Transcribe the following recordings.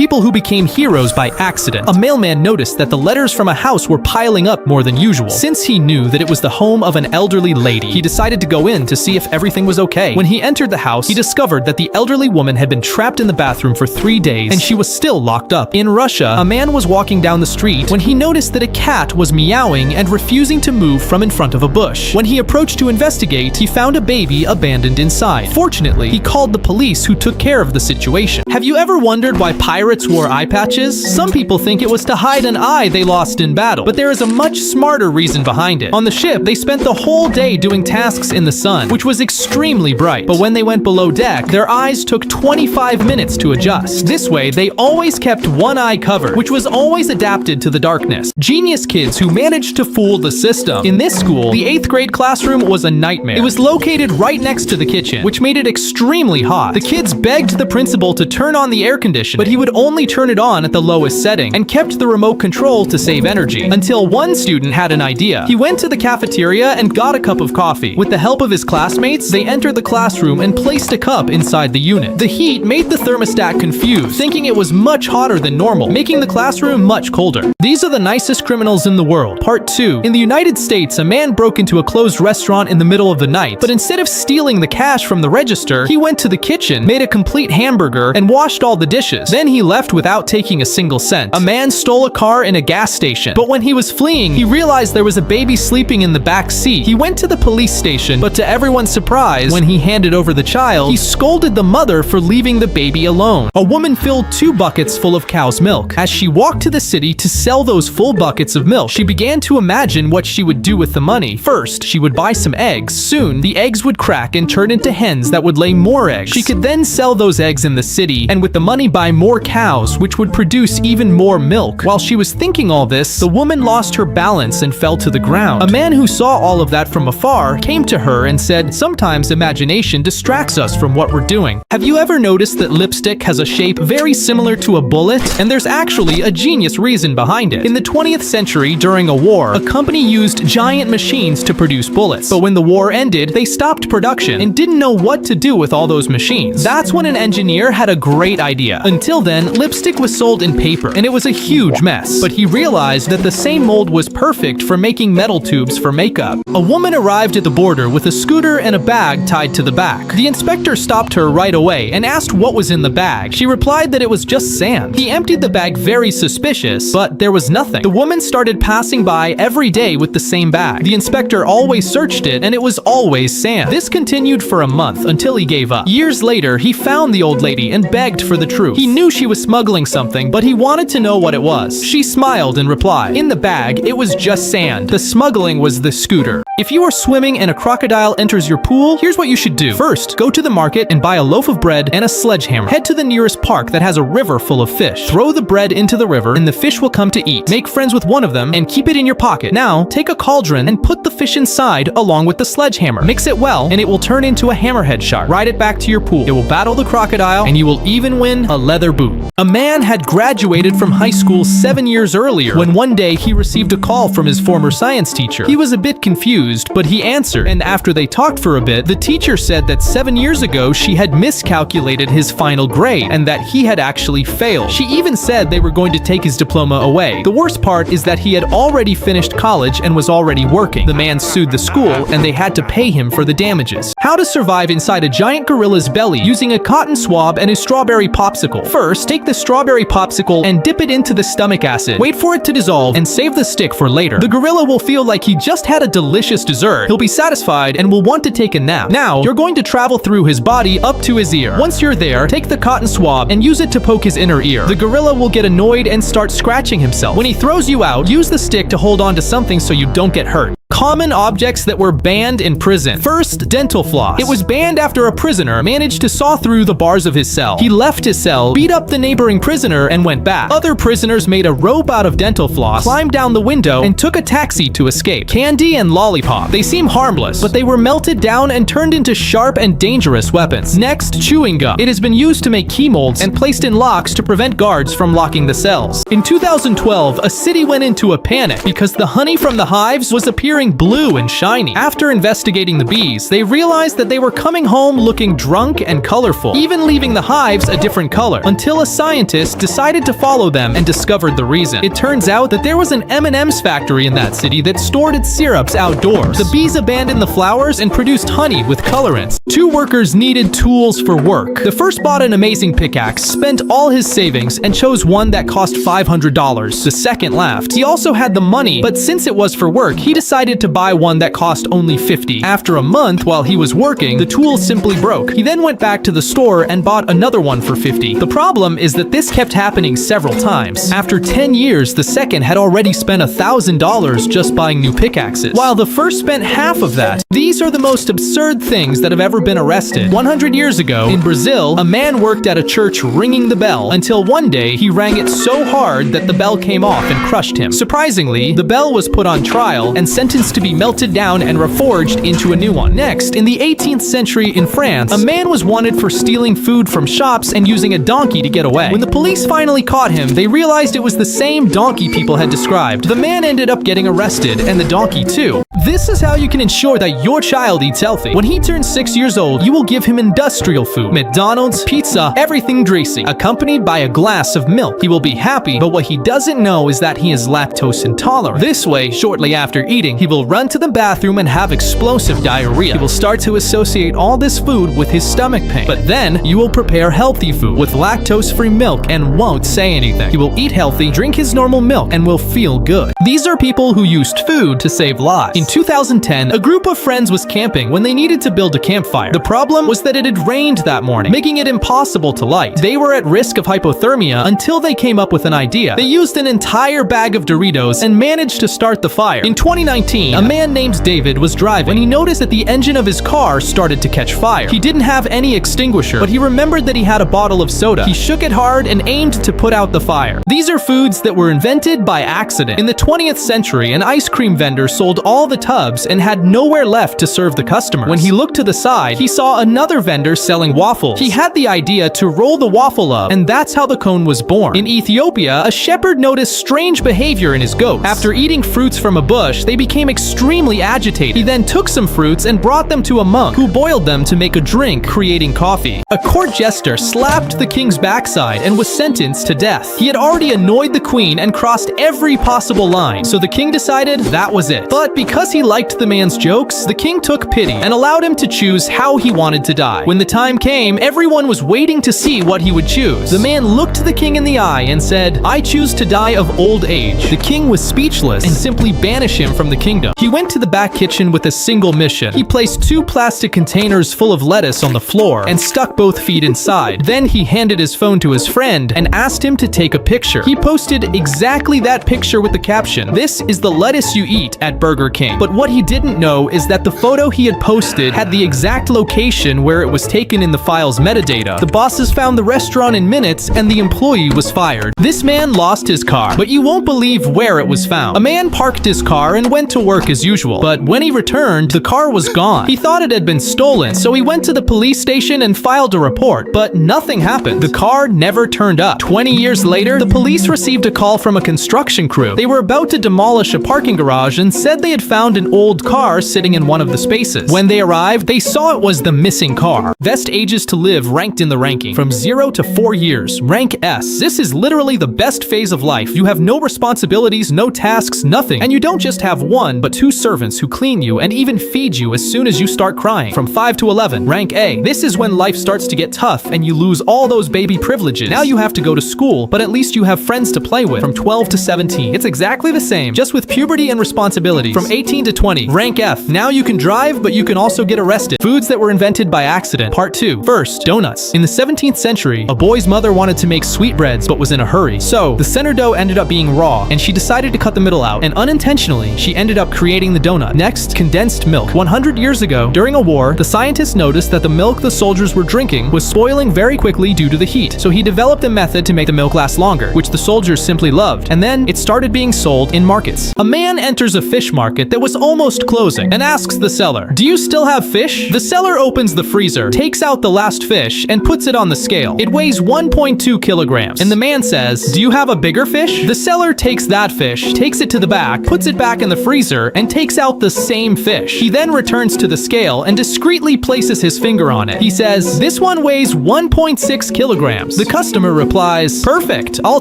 people who became heroes by accident. A mailman noticed that the letters from a house were piling up more than usual. Since he knew that it was the home of an elderly lady, he decided to go in to see if everything was okay. When he entered the house, he discovered that the elderly woman had been trapped in the bathroom for 3 days and she was still locked up. In Russia, a man was walking down the street when he noticed that a cat was meowing and refusing to move from in front of a bush. When he approached to investigate, he found a baby abandoned inside. Fortunately, he called the police who took care of the situation. Have you ever wondered why pirates wore eye patches? Some people think it was to hide an eye they lost in battle, but there is a much smarter reason behind it. On the ship, they spent the whole day doing tasks in the sun, which was extremely bright, but when they went below deck, their eyes took 25 minutes to adjust. This way, they always kept one eye covered, which was always adapted to the darkness. Genius kids who managed to fool the system. In this school, the 8th grade classroom was a nightmare. It was located right next to the kitchen, which made it extremely hot. The kids begged the principal to turn on the air conditioner, but he would only turn it on at the lowest setting and kept the remote control to save energy. Until one student had an idea. He went to the cafeteria and got a cup of coffee. With the help of his classmates, they entered the classroom and placed a cup inside the unit. The heat made the thermostat confused, thinking it was much hotter than normal, making the classroom much colder. These are the nicest criminals in the world. Part 2. In the United States, a man broke into a closed restaurant in the middle of the night, but instead of stealing the cash from the register, he went to the kitchen, made a complete hamburger, and washed all the dishes. Then he left without taking a single cent. A man stole a car in a gas station, but when he was fleeing, he realized there was a baby sleeping in the back seat. He went to the police station, but to everyone's surprise, when he handed over the child, he scolded the mother for leaving the baby alone. A woman filled 2 buckets full of cow's milk. As she walked to the city to sell those full buckets of milk, she began to imagine what she would do with the money. First, she would buy some eggs. Soon, the eggs would crack and turn into hens that would lay more eggs. She could then sell those eggs in the city, and with the money buy more cows, which would produce even more milk. While she was thinking all this, the woman lost her balance and fell to the ground. A man who saw all of that from afar came to her and said, "Sometimes imagination distracts us from what we're doing. Have you ever noticed that lipstick has a shape very similar to a bullet? And there's actually a genius reason behind it. In the 20th century, during a war, a company used giant machines to produce bullets. But when the war ended, they stopped production and didn't know what to do with all those machines. That's when an engineer had a great idea. Until then, lipstick was sold in paper, and it was a huge mess. But he realized that the same mold was perfect for making metal tubes for makeup. A woman arrived at the border with a scooter and a bag tied to the back. The inspector stopped her right away and asked what was in the bag. She replied that it was just sand. He emptied the bag very suspicious, but there was nothing. The woman started passing by every day with the same bag. The inspector always searched it, and it was always sand. This continued for a month until he gave up. Years later, he found the old lady and begged for the truth. He knew she was smuggling something, but he wanted to know what it was. She smiled and replied, "In the bag, it was just sand. The smuggling was the scooter." If you are swimming and a crocodile enters your pool, here's what you should do. First, go to the market and buy a loaf of bread and a sledgehammer. Head to the nearest park that has a river full of fish. Throw the bread into the river and the fish will come to eat. Make friends with one of them and keep it in your pocket. Now, take a cauldron and put the fish inside along with the sledgehammer. Mix it well and it will turn into a hammerhead shark. Ride it back to your pool. It will battle the crocodile and you will even win a leather boot. A man had graduated from high school 7 years earlier when one day he received a call from his former science teacher. He was a bit confused, but he answered, and after they talked for a bit, the teacher said that 7 years ago she had miscalculated his final grade and that he had actually failed. She even said they were going to take his diploma away. The worst part is that he had already finished college and was already working. The man sued the school and they had to pay him for the damages. How to survive inside a giant gorilla's belly using a cotton swab and a strawberry popsicle. First, take the strawberry popsicle and dip it into the stomach acid. Wait for it to dissolve and save the stick for later. The gorilla will feel like he just had a delicious dessert. He'll be satisfied and will want to take a nap. Now, you're going to travel through his body up to his ear. Once you're there, take the cotton swab and use it to poke his inner ear. The gorilla will get annoyed and start scratching himself. When he throws you out, use the stick to hold on to something so you don't get hurt. Common objects that were banned in prison. First, dental floss. It was banned after a prisoner managed to saw through the bars of his cell. He left his cell, beat up the neighboring prisoner, and went back. Other prisoners made a rope out of dental floss, climbed down the window, and took a taxi to escape. Candy and lollipop. They seem harmless, but they were melted down and turned into sharp and dangerous weapons. Next, chewing gum. It has been used to make key molds and placed in locks to prevent guards from locking the cells. In 2012, a city went into a panic because the honey from the hives was appearing glittering blue and shiny. After investigating the bees, they realized that they were coming home looking drunk and colorful, even leaving the hives a different color, until a scientist decided to follow them and discovered the reason. It turns out that there was an M&M's factory in that city that stored its syrups outdoors. The bees abandoned the flowers and produced honey with colorants. Two workers needed tools for work. The first bought an amazing pickaxe, spent all his savings, and chose one that cost $500. The second laughed. He also had the money, but since it was for work, he decided to buy one that cost only $50. After a month, while he was working, the tool simply broke. He then went back to the store and bought another one for $50. The problem is that this kept happening several times. After 10 years, the second had already spent $1,000 just buying new pickaxes, while the first spent half of that. These are the most absurd things that have ever been arrested. 100 years ago, in Brazil, a man worked at a church ringing the bell until one day he rang it so hard that the bell came off and crushed him. Surprisingly, the bell was put on trial and sentenced to be melted down and reforged into a new one. Next, in the 18th century in France, a man was wanted for stealing food from shops and using a donkey to get away. When the police finally caught him, they realized it was the same donkey people had described. The man ended up getting arrested, and the donkey too. This is how you can ensure that your child eats healthy. When he turns 6 years old, you will give him industrial food, McDonald's, pizza, everything greasy, accompanied by a glass of milk. He will be happy, but what he doesn't know is that he is lactose intolerant. This way, shortly after eating, he will run to the bathroom and have explosive diarrhea. He will start to associate all this food with his stomach pain. But then, you will prepare healthy food with lactose-free milk and won't say anything. He will eat healthy, drink his normal milk, and will feel good. These are people who used food to save lives. In 2010, a group of friends was camping when they needed to build a campfire. The problem was that it had rained that morning, making it impossible to light. They were at risk of hypothermia until they came up with an idea. They used an entire bag of Doritos and managed to start the fire. In 2019, a man named David was driving when he noticed that the engine of his car started to catch fire. He didn't have any extinguisher, but he remembered that he had a bottle of soda. He shook it hard and aimed to put out the fire. These are foods that were invented by accident. In the 20th century, an ice cream vendor sold all the tubs and had nowhere left to serve the customers. When he looked to the side, he saw another vendor selling waffles. He had the idea to roll the waffle up, and that's how the cone was born. In Ethiopia, a shepherd noticed strange behavior in his goats. After eating fruits from a bush, they became extremely agitated. He then took some fruits and brought them to a monk, who boiled them to make a drink, creating coffee. A court jester slapped the king's backside and was sentenced to death. He had already annoyed the queen and crossed every possible line, so the king decided that was it. But because he liked the man's jokes, the king took pity and allowed him to choose how he wanted to die. When the time came, everyone was waiting to see what he would choose. The man looked the king in the eye and said, "I choose to die of old age." The king was speechless and simply banished him from the kingdom. He went to the back kitchen with a single mission. He placed 2 plastic containers full of lettuce on the floor and stuck both feet inside. Then he handed his phone to his friend and asked him to take a picture. He posted exactly that picture with the caption, "This is the lettuce you eat at Burger King." But what he didn't know is that the photo he had posted had the exact location where it was taken in the file's metadata. The bosses found the restaurant in minutes and the employee was fired. This man lost his car, but you won't believe where it was found. A man parked his car and went to work as usual, but when he returned, the car was gone. He thought it had been stolen, so he went to the police station and filed a report, but nothing happened. The car never turned up. 20 years later, the police received a call from a construction crew. They were about to demolish a parking garage and said they had found an old car sitting in one of the spaces. When they arrived, they saw it was the missing car. Best ages to live ranked in the ranking, from 0 to 4 years, rank S. This is literally the best phase of life. You have no responsibilities, no tasks, nothing. And you don't just have 1, but 2 servants who clean you and even feed you as soon as you start crying. From 5 to 11, rank A. This is when life starts to get tough and you lose all those baby privileges. Now you have to go to school, but at least you have friends to play with. From 12 to 17, it's exactly the same, just with puberty and responsibilities. From 18 to 20, rank F. Now you can drive, but you can also get arrested. Foods that were invented by accident. Part 2. First, donuts. In the 17th century, a boy's mother wanted to make sweetbreads but was in a hurry. So, the center dough ended up being raw, and she decided to cut the middle out, and unintentionally, she ended up creating the donut. Next, condensed milk. 100 years ago, during a war, the scientists noticed that the milk the soldiers were drinking was spoiling very quickly due to the heat. So he developed a method to make the milk last longer, which the soldiers simply loved, and then it started being sold in markets. A man enters a fish market that was almost closing and asks the seller, "Do you still have fish?" The seller opens the freezer, takes out the last fish, and puts it on the scale. It weighs 1.2 kilograms, and the man says, "Do you have a bigger fish?" The seller takes that fish, takes it to the back, puts it back in the freezer, freezer and takes out the same fish. He then returns to the scale and discreetly places his finger on it. He says, "This one weighs 1.6 kilograms. The customer replies, "Perfect, I'll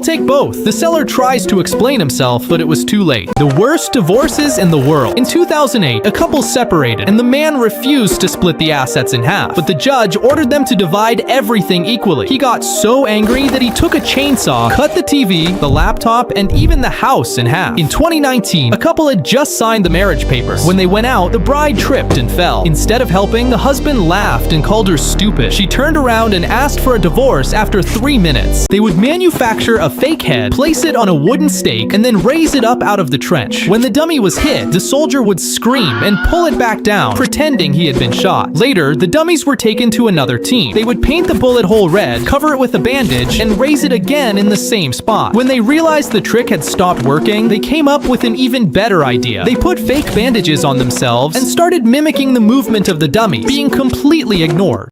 take both." The seller tries to explain himself, but it was too late. The worst divorces in the world. In 2008, a couple separated, and the man refused to split the assets in half, but the judge ordered them to divide everything equally. He got so angry that he took a chainsaw, cut the TV, the laptop, and even the house in half. In 2019, a couple had just signed the marriage papers. When they went out, the bride tripped and fell. Instead of helping, the husband laughed and called her stupid. She turned around and asked for a divorce after 3 minutes. They would manufacture a fake head, place it on a wooden stake, and then raise it up out of the trench. When the dummy was hit, the soldier would scream and pull it back down, pretending he had been shot. Later, the dummies were taken to another team. They would paint the bullet hole red, cover it with a bandage, and raise it again in the same spot. When they realized the trick had stopped working, they came up with an even better idea. They put fake bandages on themselves and started mimicking the movement of the dummies, being completely ignored.